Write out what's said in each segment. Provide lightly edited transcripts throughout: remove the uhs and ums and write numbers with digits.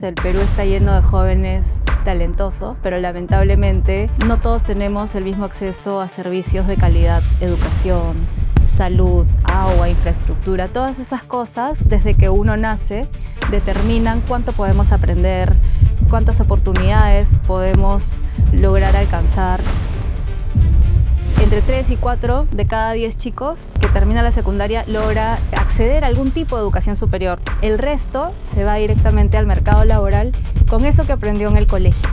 El Perú está lleno de jóvenes talentosos, pero lamentablemente no todos tenemos el mismo acceso a servicios de calidad, educación, salud, agua, infraestructura. Todas esas cosas, desde que uno nace, determinan cuánto podemos aprender, cuántas oportunidades podemos lograr alcanzar. Entre 3 y 4 de cada 10 chicos que terminan la secundaria logra acceder a algún tipo de educación superior. El resto se va directamente al mercado laboral con eso que aprendió en el colegio.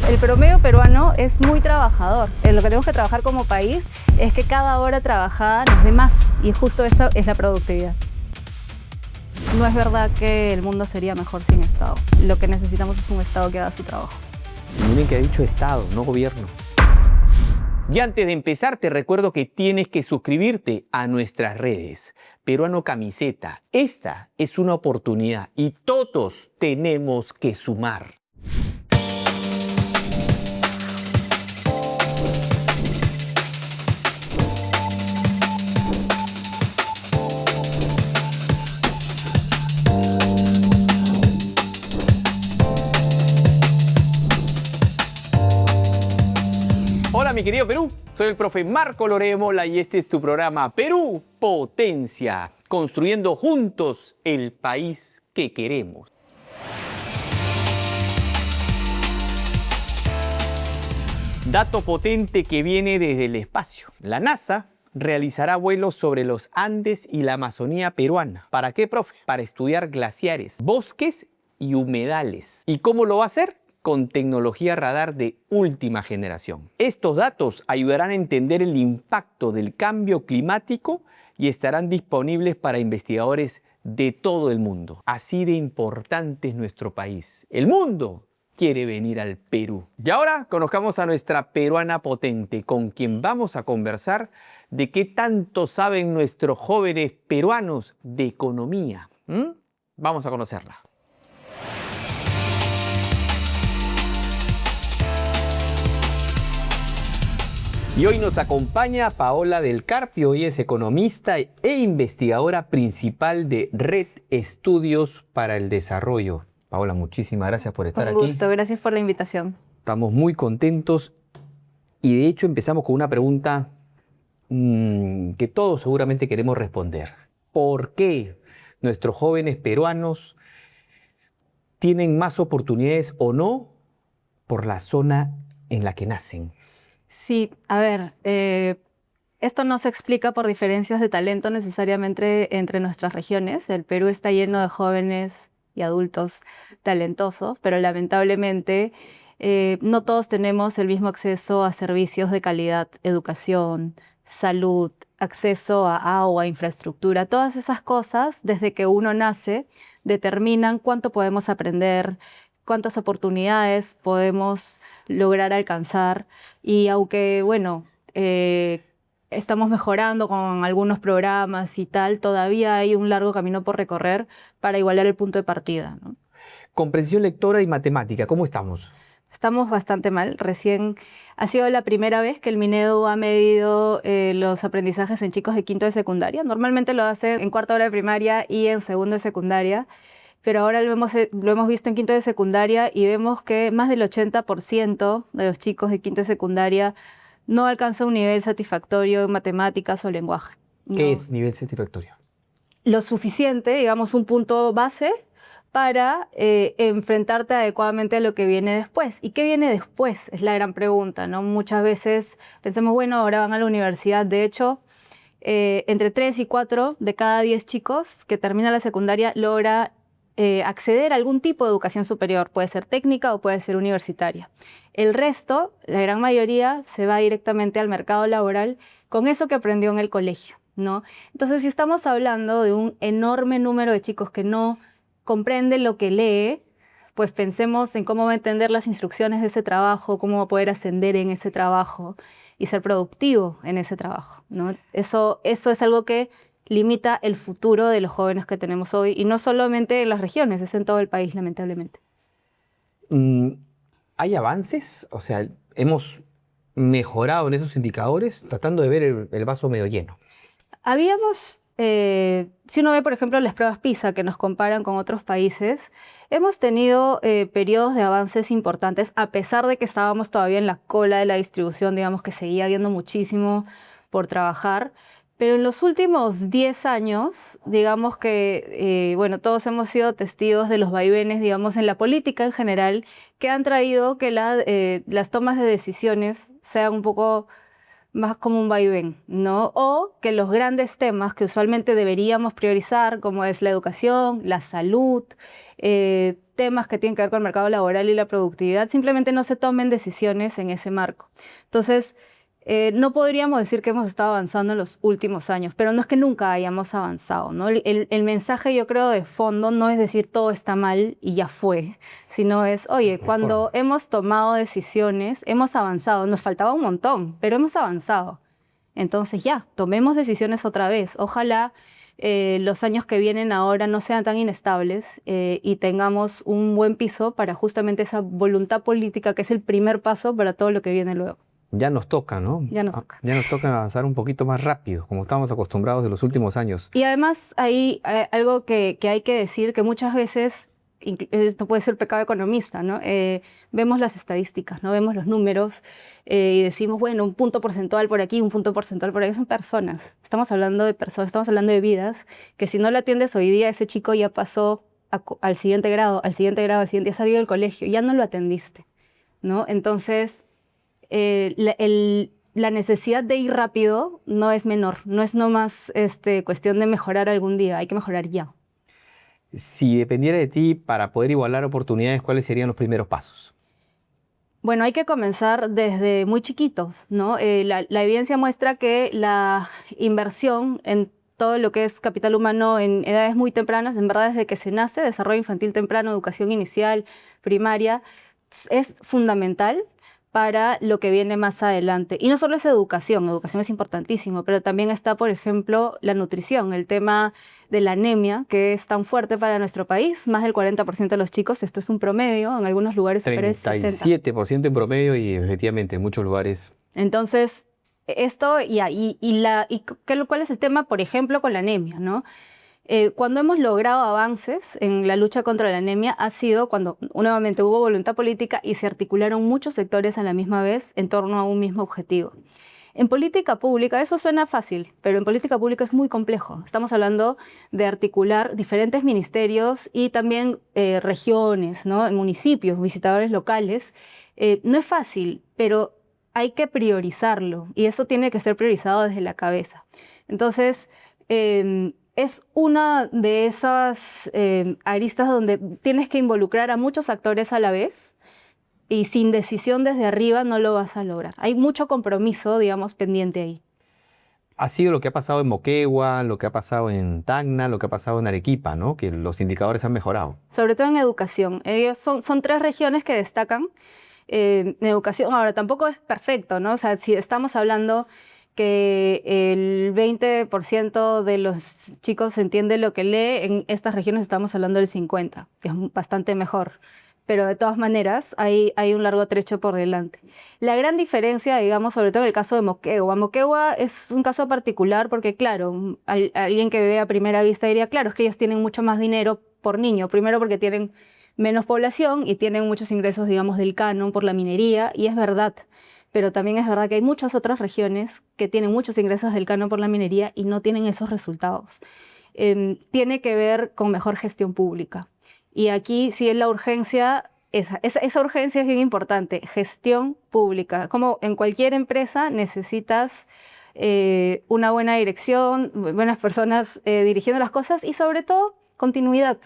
El promedio peruano es muy trabajador. Lo que tenemos que trabajar como país es que cada hora trabajada nos dé más, y justo eso es la productividad. No es verdad que el mundo sería mejor sin Estado. Lo que necesitamos es un Estado que haga su trabajo. Miren que ha dicho Estado, no gobierno. Y antes de empezar, te recuerdo que tienes que suscribirte a nuestras redes. Peruano Camiseta, esta es una oportunidad y todos tenemos que sumar. Hola mi querido Perú, soy el profe Marco Loremola y este es tu programa Perú Potencia, construyendo juntos el país que queremos. Dato potente que viene desde el espacio. La NASA realizará vuelos sobre los Andes y la Amazonía peruana. ¿Para qué, profe? Para estudiar glaciares, bosques y humedales. ¿Y cómo lo va a hacer? Con tecnología radar de última generación. Estos datos ayudarán a entender el impacto del cambio climático y estarán disponibles para investigadores de todo el mundo. Así de importante es nuestro país. El mundo quiere venir al Perú. Y ahora conozcamos a nuestra peruana potente, con quien vamos a conversar de qué tanto saben nuestros jóvenes peruanos de economía. Vamos a conocerla. Y hoy nos acompaña Paola del Carpio, ella es economista e investigadora principal de Red Estudios para el Desarrollo. Paola, muchísimas gracias por estar aquí. Un gusto, gracias por la invitación. Estamos muy contentos y de hecho empezamos con una pregunta que todos seguramente queremos responder. ¿Por qué nuestros jóvenes peruanos tienen más oportunidades o no por la zona en la que nacen? Sí, a ver, esto no se explica por diferencias de talento necesariamente entre nuestras regiones. El Perú está lleno de jóvenes y adultos talentosos, pero lamentablemente no todos tenemos el mismo acceso a servicios de calidad, educación, salud, acceso a agua, infraestructura. Todas esas cosas, desde que uno nace, determinan cuánto podemos aprender, cuántas oportunidades podemos lograr alcanzar. Y aunque, bueno, estamos mejorando con algunos programas y tal, todavía hay un largo camino por recorrer para igualar el punto de partida, ¿no? Comprensión lectora y matemática, ¿cómo estamos? Estamos bastante mal. Recién ha sido la primera vez que el Minedu ha medido los aprendizajes en chicos de quinto de secundaria. Normalmente lo hace en cuarta hora de primaria y en segundo de secundaria. Pero ahora lo hemos visto en quinto de secundaria y vemos que más del 80% de los chicos de quinto de secundaria no alcanza un nivel satisfactorio en matemáticas o lenguaje. ¿Qué es nivel satisfactorio? Lo suficiente, digamos, un punto base para enfrentarte adecuadamente a lo que viene después. ¿Y qué viene después? Es la gran pregunta, ¿no? Muchas veces pensamos, bueno, ahora van a la universidad. De hecho, entre 3 y 4 de cada 10 chicos que terminan la secundaria logra acceder a algún tipo de educación superior, puede ser técnica o puede ser universitaria. El resto, la gran mayoría, se va directamente al mercado laboral con eso que aprendió en el colegio, ¿no? Entonces, si estamos hablando de un enorme número de chicos que no comprenden lo que lee, pues pensemos en cómo va a entender las instrucciones de ese trabajo, cómo va a poder ascender en ese trabajo y ser productivo en ese trabajo, ¿no? Eso es algo que limita el futuro de los jóvenes que tenemos hoy, y no solamente en las regiones, es en todo el país, lamentablemente. ¿Hay avances? O sea, ¿hemos mejorado en esos indicadores? Tratando de ver el vaso medio lleno. Habíamos si uno ve, por ejemplo, las pruebas PISA que nos comparan con otros países, hemos tenido periodos de avances importantes, a pesar de que estábamos todavía en la cola de la distribución, digamos que seguía habiendo muchísimo por trabajar. Pero en los últimos 10 años, digamos que, bueno, todos hemos sido testigos de los vaivenes, digamos, en la política en general, que han traído que las tomas de decisiones sean un poco más como un vaivén, ¿no? O que los grandes temas que usualmente deberíamos priorizar, como es la educación, la salud, temas que tienen que ver con el mercado laboral y la productividad, simplemente no se tomen decisiones en ese marco. Entonces, no podríamos decir que hemos estado avanzando en los últimos años, pero no es que nunca hayamos avanzado, ¿no? El mensaje, yo creo, de fondo no es decir todo está mal y ya fue, sino es, oye, cuando hemos tomado decisiones, hemos avanzado. Nos faltaba un montón, pero hemos avanzado. Entonces ya, tomemos decisiones otra vez. Ojalá los años que vienen ahora no sean tan inestables y tengamos un buen piso para justamente esa voluntad política que es el primer paso para todo lo que viene luego. Ya nos toca, ¿no? Ya nos toca. Ya nos toca avanzar un poquito más rápido, como estábamos acostumbrados de los últimos años. Y además hay algo que hay que decir, que muchas veces, esto puede ser pecado economista, ¿no? Vemos las estadísticas, ¿no? Vemos los números y decimos, bueno, un punto porcentual por aquí, un punto porcentual por ahí. Son personas. Estamos hablando de personas, estamos hablando de vidas, que si no la atiendes hoy día, ese chico ya pasó al siguiente grado, al siguiente grado, al siguiente, ya salió del colegio, ya no lo atendiste, ¿no? Entonces, la necesidad de ir rápido no es menor, no es nomás cuestión de mejorar algún día, hay que mejorar ya. Si dependiera de ti para poder igualar oportunidades, ¿cuáles serían los primeros pasos? Bueno, hay que comenzar desde muy chiquitos, ¿no? La evidencia muestra que la inversión en todo lo que es capital humano en edades muy tempranas, en verdad desde que se nace, desarrollo infantil temprano, educación inicial, primaria, es fundamental para lo que viene más adelante. Y no solo es educación es importantísimo, pero también está, por ejemplo, la nutrición, el tema de la anemia, que es tan fuerte para nuestro país. Más del 40% de los chicos, esto es un promedio, en algunos lugares supera el 60%. 37% en promedio y efectivamente en muchos lugares. Entonces, esto, ¿cuál es el tema, por ejemplo, con la anemia, ¿no? Cuando hemos logrado avances en la lucha contra la anemia ha sido cuando nuevamente hubo voluntad política y se articularon muchos sectores a la misma vez en torno a un mismo objetivo. En política pública, eso suena fácil, pero en política pública es muy complejo. Estamos hablando de articular diferentes ministerios y también regiones, ¿no? Municipios, visitadores locales. No es fácil, pero hay que priorizarlo y eso tiene que ser priorizado desde la cabeza. Entonces, es una de esas aristas donde tienes que involucrar a muchos actores a la vez y sin decisión desde arriba no lo vas a lograr. Hay mucho compromiso, digamos, pendiente ahí. Ha sido lo que ha pasado en Moquegua, lo que ha pasado en Tacna, lo que ha pasado en Arequipa, ¿no? Que los indicadores han mejorado. Sobre todo en educación. Ellos son tres regiones que destacan en educación. Ahora, tampoco es perfecto, ¿no? O sea, si estamos hablando que el 20% de los chicos entiende lo que lee, en estas regiones estamos hablando del 50%, que es bastante mejor. Pero de todas maneras hay un largo trecho por delante. La gran diferencia, digamos, sobre todo en el caso de Moquegua. Moquegua es un caso particular porque, claro, alguien que ve a primera vista diría, claro, es que ellos tienen mucho más dinero por niño. Primero porque tienen menos población y tienen muchos ingresos, digamos, del canon por la minería, y es verdad. Pero también es verdad que hay muchas otras regiones que tienen muchos ingresos del canon por la minería y no tienen esos resultados. Tiene que ver con mejor gestión pública. Y aquí sí es la urgencia, esa urgencia es bien importante, gestión pública. Como en cualquier empresa necesitas una buena dirección, buenas personas dirigiendo las cosas y sobre todo continuidad,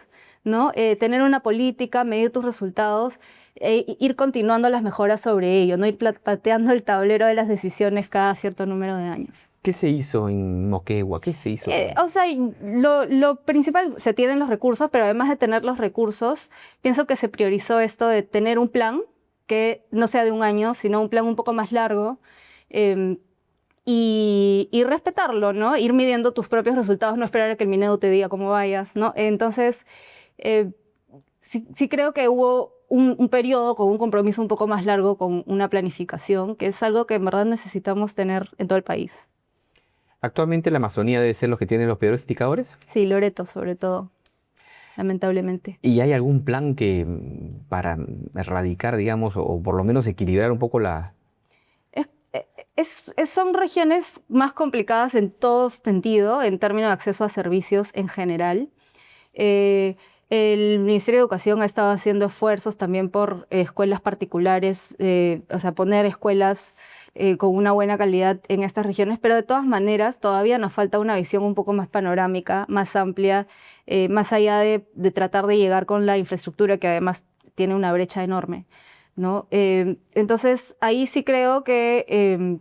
¿no? Tener una política, medir tus resultados, ir continuando las mejoras sobre ello, no ir pateando el tablero de las decisiones cada cierto número de años. ¿Qué se hizo en Moquegua? ¿Qué se hizo? O sea, lo principal, se tienen los recursos, pero además de tener los recursos, pienso que se priorizó esto de tener un plan que no sea de un año, sino un plan un poco más largo, y respetarlo, ¿no? Ir midiendo tus propios resultados, no esperar a que el Minedu te diga cómo vayas, ¿no? Entonces, sí creo que hubo un periodo con un compromiso un poco más largo, con una planificación, que es algo que en verdad necesitamos tener en todo el país. Actualmente la Amazonía debe ser los que tienen los peores indicadores. Sí, Loreto sobre todo, lamentablemente. ¿Y hay algún plan que para erradicar, digamos, o por lo menos equilibrar un poco la... Son regiones más complicadas en todo sentido, en términos de acceso a servicios en general. El Ministerio de Educación ha estado haciendo esfuerzos también por escuelas particulares, o sea, poner escuelas con una buena calidad en estas regiones, pero de todas maneras todavía nos falta una visión un poco más panorámica, más amplia, más allá de tratar de llegar con la infraestructura que además tiene una brecha enorme, ¿no? Entonces, ahí sí creo que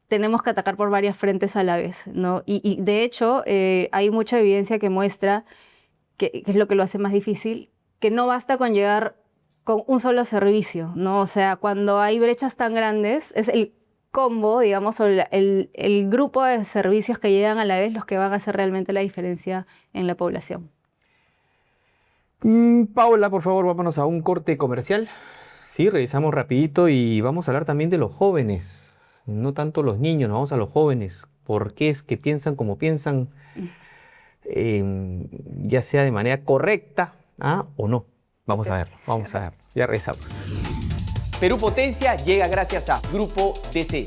tenemos que atacar por varias frentes a la vez, ¿no? Y de hecho, hay mucha evidencia que muestra que es lo que lo hace más difícil, que no basta con llegar con un solo servicio, ¿no? O sea, cuando hay brechas tan grandes, es el combo, digamos, o el grupo de servicios que llegan a la vez los que van a hacer realmente la diferencia en la población. Paola, por favor, vámonos a un corte comercial. Sí, revisamos rapidito y vamos a hablar también de los jóvenes. No tanto los niños, nos vamos a los jóvenes. ¿Por qué es que piensan como piensan? Ya sea de manera correcta o no. Vamos a ver. Ya regresamos. Perú Potencia llega gracias a Grupo DC.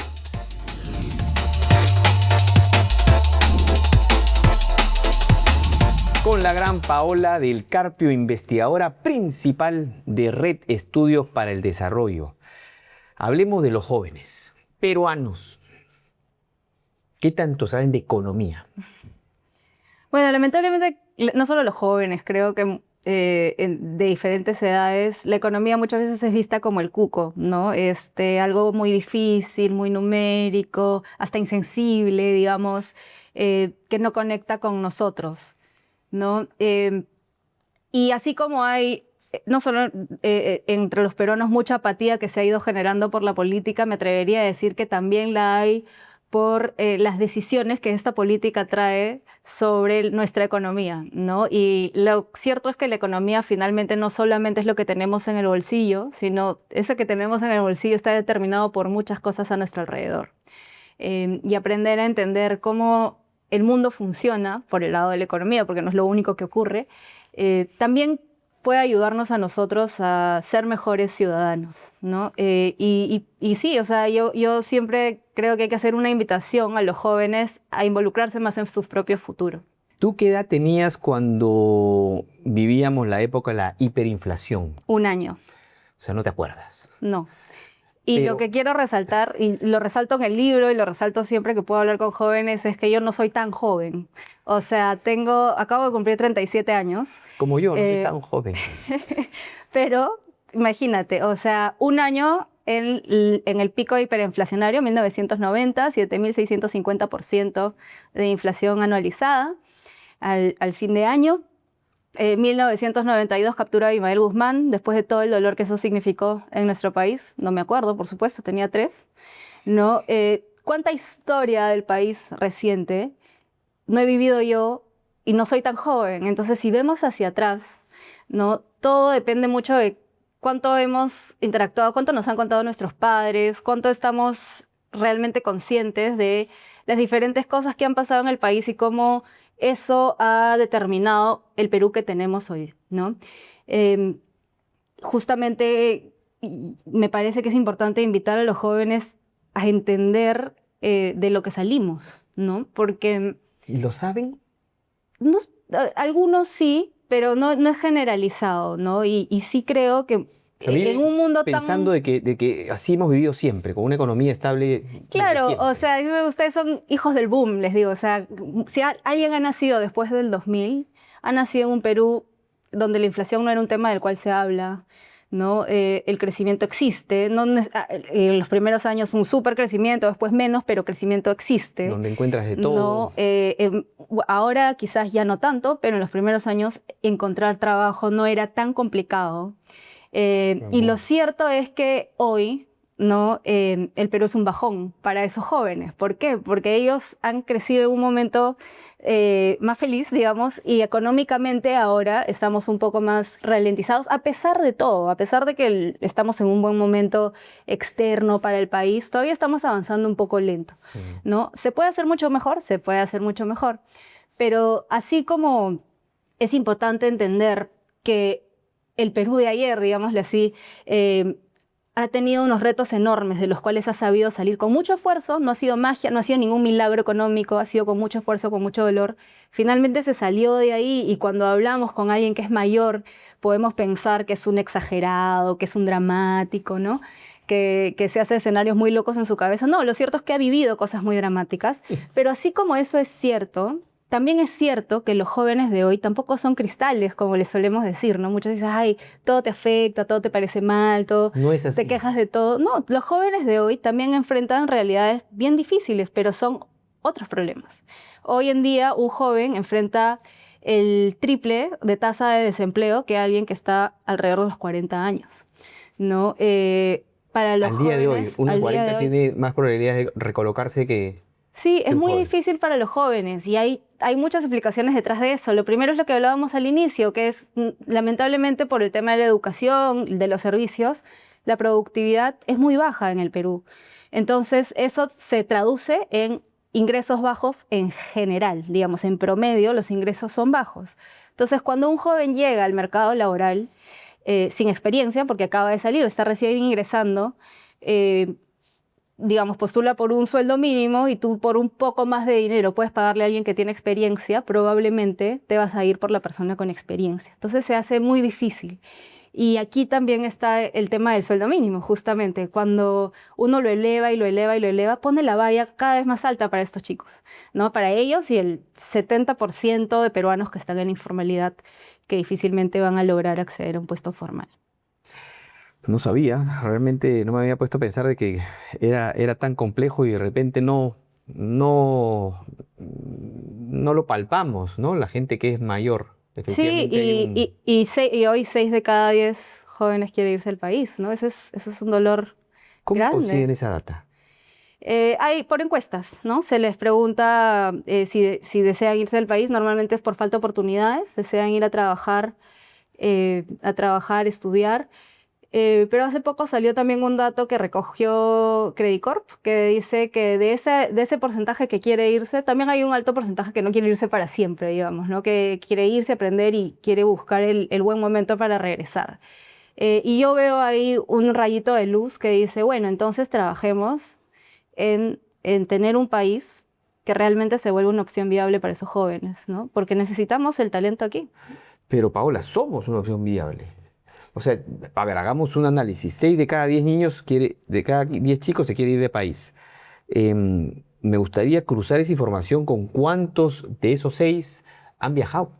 Con la gran Paola del Carpio, investigadora principal de Red Estudios para el Desarrollo. Hablemos de los jóvenes peruanos. ¿Qué tanto saben de economía? Bueno, lamentablemente, no solo los jóvenes, creo que de diferentes edades, la economía muchas veces es vista como el cuco, ¿no? Algo muy difícil, muy numérico, hasta insensible, digamos, que no conecta con nosotros, ¿no? Y así como hay, no solo entre los peruanos, mucha apatía que se ha ido generando por la política, me atrevería a decir que también la hay por las decisiones que esta política trae sobre nuestra economía, ¿no? Y lo cierto es que la economía finalmente no solamente es lo que tenemos en el bolsillo, sino eso que tenemos en el bolsillo está determinado por muchas cosas a nuestro alrededor. Y aprender a entender cómo el mundo funciona por el lado de la economía, porque no es lo único que ocurre, también puede ayudarnos a nosotros a ser mejores ciudadanos, ¿no? Y sí, o sea, yo siempre creo que hay que hacer una invitación a los jóvenes a involucrarse más en su propio futuro. ¿Tú qué edad tenías cuando vivíamos la época de la hiperinflación? 1 año. O sea, no te acuerdas. No. Y lo que quiero resaltar, y lo resalto en el libro y lo resalto siempre que puedo hablar con jóvenes, es que yo no soy tan joven. O sea, acabo de cumplir 37 años. Como yo, no soy tan joven. Pero imagínate, o sea, 1 año en el pico hiperinflacionario, 1990, 7.650% de inflación anualizada al fin de año. 1992 captura a Abimael Guzmán, después de todo el dolor que eso significó en nuestro país. No me acuerdo, por supuesto, tenía 3. ¿No? ¿Cuánta historia del país reciente no he vivido yo y no soy tan joven? Entonces, si vemos hacia atrás, ¿no? Todo depende mucho de cuánto hemos interactuado, cuánto nos han contado nuestros padres, cuánto estamos realmente conscientes de las diferentes cosas que han pasado en el país y cómo eso ha determinado el Perú que tenemos hoy, ¿no? Justamente me parece que es importante invitar a los jóvenes a entender de lo que salimos, ¿no? Porque... ¿Y lo saben? Algunos sí, pero no es generalizado, ¿no? Y sí creo que en un mundo pensando de que así hemos vivido siempre, con una economía estable. Claro, o sea, ustedes son hijos del boom, les digo. O sea, si alguien ha nacido después del 2000, ha nacido en un Perú donde la inflación no era un tema del cual se habla, ¿no? El crecimiento existe. No, en los primeros años un súper crecimiento, después menos, pero crecimiento existe. Donde encuentras de todo. ¿No? Ahora quizás ya no tanto, pero en los primeros años encontrar trabajo no era tan complicado. Y lo cierto es que hoy ¿no? El Perú es un bajón para esos jóvenes. ¿Por qué? Porque ellos han crecido en un momento más feliz, digamos, y económicamente ahora estamos un poco más ralentizados, a pesar de todo, a pesar de que estamos en un buen momento externo para el país, todavía estamos avanzando un poco lento, ¿no? ¿Se puede hacer mucho mejor? Se puede hacer mucho mejor, pero así como es importante entender que el Perú de ayer, digámosle así, ha tenido unos retos enormes de los cuales ha sabido salir con mucho esfuerzo, no ha sido magia, no ha sido ningún milagro económico, ha sido con mucho esfuerzo, con mucho dolor. Finalmente se salió de ahí y cuando hablamos con alguien que es mayor, podemos pensar que es un exagerado, que es un dramático, ¿no? Que se hace escenarios muy locos en su cabeza. No, lo cierto es que ha vivido cosas muy dramáticas, pero así como eso es cierto, también es cierto que los jóvenes de hoy tampoco son cristales, como les solemos decir, ¿no? Muchos dicen, ay, todo te afecta, todo te parece mal, todo, No es así. te quejas de todo. No, los jóvenes de hoy también enfrentan realidades bien difíciles, pero son otros problemas. Hoy en día un joven enfrenta el triple de tasa de desempleo que alguien que está alrededor de los 40 años, ¿no? Para los Al día de hoy, jóvenes, uno de al día 40 de hoy, tiene más probabilidades de recolocarse que sí, es un muy joven. difícil para los jóvenes y hay muchas explicaciones detrás de eso. Lo primero es lo que hablábamos al inicio, que es lamentablemente por el tema de la educación, de los servicios, la productividad es muy baja en el Perú. Entonces eso se traduce en ingresos bajos en general, digamos, en promedio los ingresos son bajos. Entonces cuando un joven llega al mercado laboral sin experiencia, porque acaba de salir, está recién ingresando, digamos, postula por un sueldo mínimo y tú por un poco más de dinero puedes pagarle a alguien que tiene experiencia, probablemente te vas a ir por la persona con experiencia. Entonces se hace muy difícil. Y aquí también está el tema del sueldo mínimo, justamente. Cuando uno lo eleva y lo eleva y lo eleva, pone la valla cada vez más alta para estos chicos, ¿no? Para ellos y el 70% de peruanos que están en la informalidad que difícilmente van a lograr acceder a un puesto formal. No sabía, realmente no me había puesto a pensar de que era tan complejo y de repente no lo palpamos, ¿no? La gente que es mayor. Sí, Efectivamente hay un... y hoy 6 de cada 10 jóvenes quieren irse al país, ¿no? Ese es un dolor ¿Cómo grande. consiguen esa data? Hay por encuestas, ¿no? Se les pregunta si desean irse del país. Normalmente es por falta de oportunidades, desean ir a trabajar, estudiar. Pero hace poco salió también un dato que recogió Credicorp, que dice que de ese porcentaje que quiere irse, también hay un alto porcentaje que no quiere irse para siempre, digamos, ¿no? Que quiere irse, aprender y quiere buscar el buen momento para regresar. Y yo veo ahí un rayito de luz que dice, bueno, entonces trabajemos en tener un país que realmente se vuelva una opción viable para esos jóvenes, ¿no? Porque necesitamos el talento aquí. Pero Paola, somos una opción viable. O sea, a ver, hagamos un análisis. 6 de cada 10 niños de cada 10 chicos se quiere ir de país. Me gustaría cruzar esa información con cuántos de esos 6 han viajado.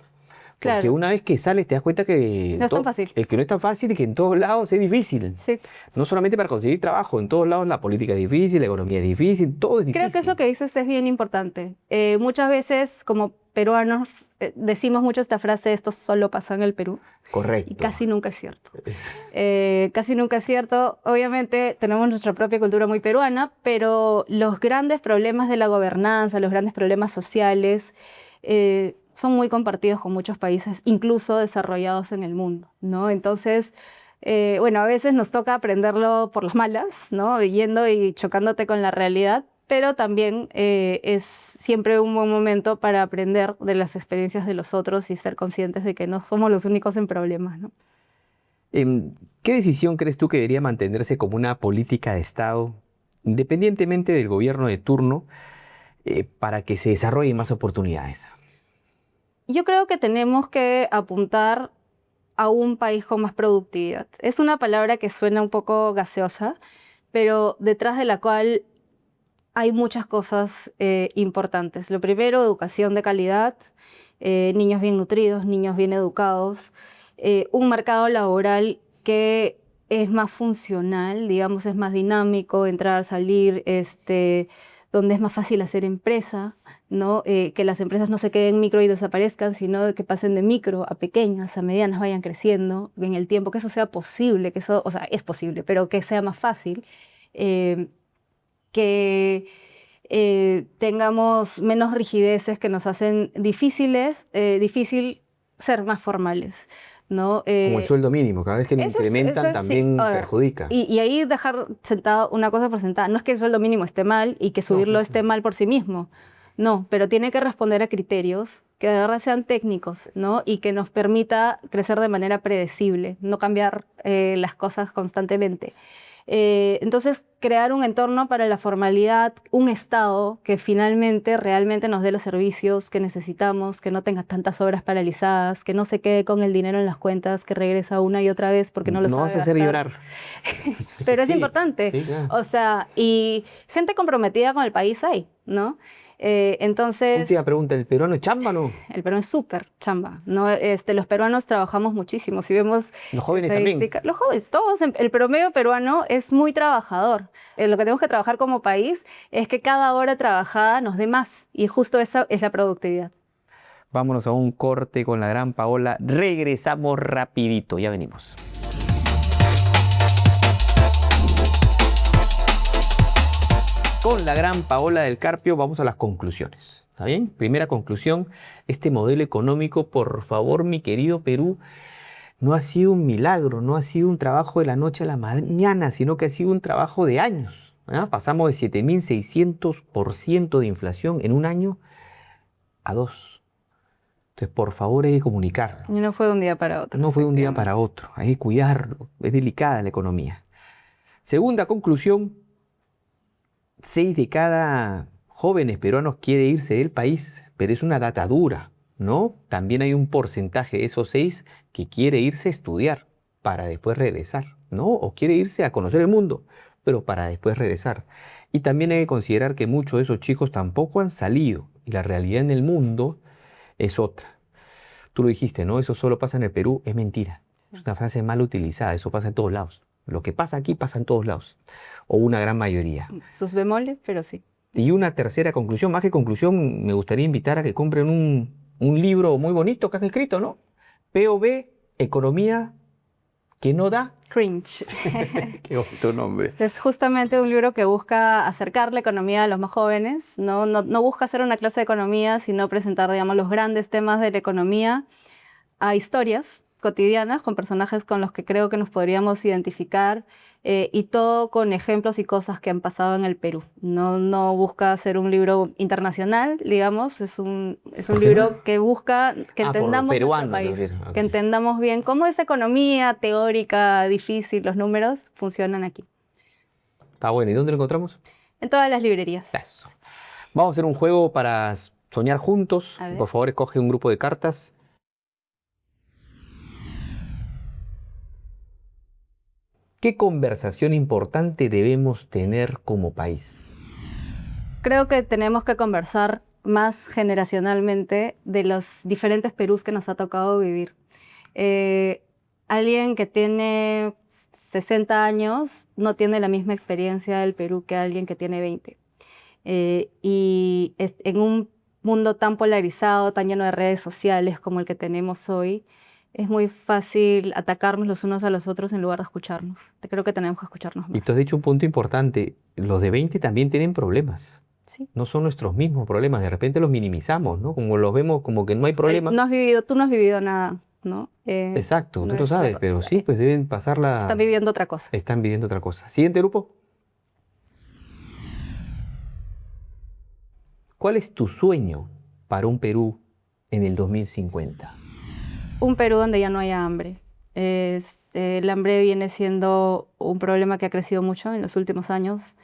Porque Claro. una vez que sales te das cuenta que, No es tan fácil. es que no es tan fácil y que en todos lados es difícil. Sí. No solamente para conseguir trabajo, en todos lados la política es difícil, la economía es difícil, todo es difícil. Creo que eso que dices es bien importante. Muchas veces, como peruanos, decimos mucho esta frase, esto solo pasa en el Perú, Correcto. y casi nunca es cierto. Casi nunca es cierto. Obviamente tenemos nuestra propia cultura muy peruana, pero los grandes problemas de la gobernanza, los grandes problemas sociales, son muy compartidos con muchos países, incluso desarrollados en el mundo, ¿no? Entonces, bueno, a veces nos toca aprenderlo por las malas, ¿no? Yendo y chocándote con la realidad, pero también es siempre un buen momento para aprender de las experiencias de los otros y ser conscientes de que no somos los únicos en problemas, ¿no? ¿Qué decisión crees tú que debería mantenerse como una política de Estado, independientemente del gobierno de turno, para que se desarrollen más oportunidades? Yo creo que tenemos que apuntar a un país con más productividad. Es una palabra que suena un poco gaseosa, pero detrás de la cual hay muchas cosas importantes. Lo primero, educación de calidad, niños bien nutridos, niños bien educados, un mercado laboral que es más funcional, digamos, es más dinámico, entrar, salir, donde es más fácil hacer empresa, ¿no? Que las empresas no se queden micro y desaparezcan, sino que pasen de micro a pequeñas, a medianas, vayan creciendo en el tiempo, que eso sea posible, que eso, o sea, es posible, pero que sea más fácil. que tengamos menos rigideces que nos hacen difícil ser más formales, ¿no? Como el sueldo mínimo, cada vez que lo incrementan sí. también A ver, perjudica. Y ahí dejar sentado una cosa por sentada. No es que el sueldo mínimo esté mal y que subirlo esté mal por sí mismo. No, pero tiene que responder a criterios que de verdad sean técnicos, ¿no? Y que nos permita crecer de manera predecible, no cambiar las cosas constantemente. Entonces, crear un entorno para la formalidad, un Estado que finalmente realmente nos dé los servicios que necesitamos, que no tenga tantas obras paralizadas, que no se quede con el dinero en las cuentas, que regresa una y otra vez porque no lo sabe vas a hacer gastar. llorar. Pero es Sí, importante. sí, claro. O sea, y gente comprometida con el país hay, ¿no? Entonces, Última pregunta, ¿el peruano es chamba o no? el peruano es súper chamba, ¿no? Los peruanos trabajamos muchísimo. Si vemos Los jóvenes también. los jóvenes, todos, el promedio peruano es muy trabajador. Lo que tenemos que trabajar como país es que cada hora trabajada nos dé más. Y justo esa es la productividad. Vámonos a un corte con la gran Paola. Regresamos rapidito, ya venimos. Con la gran Paola del Carpio vamos a las conclusiones. ¿Está bien? Primera conclusión, este modelo económico, por favor, mi querido Perú, no ha sido un milagro, no ha sido un trabajo de la noche a la mañana, sino que ha sido un trabajo de años. Pasamos de 7.600% de inflación en un año a 2. Entonces, por favor, hay que comunicarlo. Y no fue de un día para otro. No fue de un día para otro, hay que cuidarlo, es delicada la economía. Segunda conclusión, 6 de cada jóvenes peruanos quiere irse del país, pero es una data dura, ¿no? También hay un porcentaje de esos 6 que quiere irse a estudiar para después regresar, ¿no? O quiere irse a conocer el mundo, pero para después regresar. Y también hay que considerar que muchos de esos chicos tampoco han salido y la realidad en el mundo es otra. Tú lo dijiste, ¿no? Eso solo pasa en el Perú, es mentira. Es una frase mal utilizada, eso pasa en todos lados. Lo que pasa aquí pasa en todos lados, o una gran mayoría. Sus bemoles, pero sí. Y una tercera conclusión, más que conclusión, me gustaría invitar a que compren un libro muy bonito que has escrito, ¿no? POV, Economía que no da. Cringe. Qué bonito nombre. Es justamente un libro que busca acercar la economía a los más jóvenes, ¿no? No busca hacer una clase de economía, sino presentar, digamos, los grandes temas de la economía a historias cotidianas con personajes con los que creo que nos podríamos identificar y todo con ejemplos y cosas que han pasado en el Perú. No busca ser un libro internacional, digamos, es un libro que busca que entendamos nuestro país, okay. que entendamos bien cómo esa economía teórica, difícil, los números funcionan aquí. Está bueno, ¿y dónde lo encontramos? En todas las librerías. Eso. Vamos a hacer un juego para soñar juntos. Por favor, escoge un grupo de cartas. ¿Qué conversación importante debemos tener como país? Creo que tenemos que conversar más generacionalmente de los diferentes Perús que nos ha tocado vivir. Alguien que tiene 60 años no tiene la misma experiencia del Perú que alguien que tiene 20. Y en un mundo tan polarizado, tan lleno de redes sociales como el que tenemos hoy, es muy fácil atacarnos los unos a los otros en lugar de escucharnos. Creo que tenemos que escucharnos más. Y tú has dicho un punto importante, los de 20 también tienen problemas. Sí. No son nuestros mismos problemas, de repente los minimizamos, ¿no? Como los vemos como que no hay problema. Tú no has vivido nada, ¿no? Exacto, tú lo sabes, pero sí, pues deben pasarla. Están viviendo otra cosa. Están viviendo otra cosa. Siguiente grupo. ¿Cuál es tu sueño para un Perú en el 2050? Un Perú donde ya no haya hambre. El hambre viene siendo un problema que ha crecido mucho en los últimos años,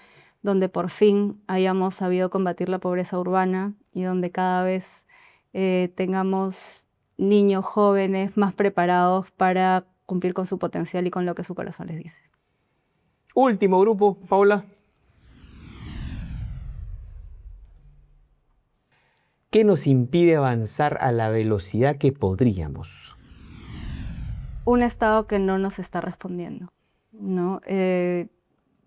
donde por fin hayamos sabido combatir la pobreza urbana y donde cada vez tengamos niños jóvenes más preparados para cumplir con su potencial y con lo que su corazón les dice. Último grupo, Paula. ¿Qué nos impide avanzar a la velocidad que podríamos? Un Estado que no nos está respondiendo, ¿no?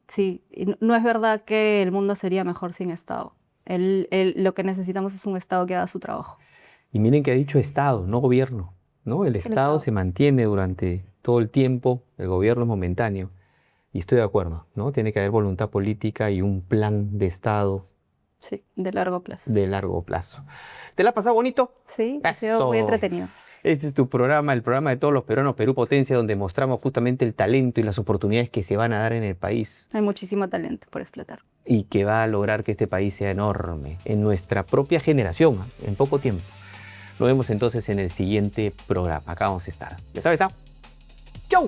Sí, no es verdad que el mundo sería mejor sin Estado. Lo que necesitamos es un Estado que haga su trabajo. Y miren que ha dicho Estado, no gobierno, ¿no? El Estado se mantiene durante todo el tiempo, el gobierno es momentáneo. Y estoy de acuerdo, ¿no? Tiene que haber voluntad política y un plan de Estado Sí, de largo plazo. de largo plazo. ¿Te la has pasado bonito? Sí, ha sido muy Eso. entretenido. Este es tu programa, el programa de todos los peruanos, Perú Potencia, donde mostramos justamente el talento y las oportunidades que se van a dar en el país Hay muchísimo talento por explotar. y que va a lograr que este país sea enorme en nuestra propia generación, en poco tiempo. Nos vemos entonces en el siguiente programa. Acá vamos a estar. Ya sabes, ¿ah? ¡Chau!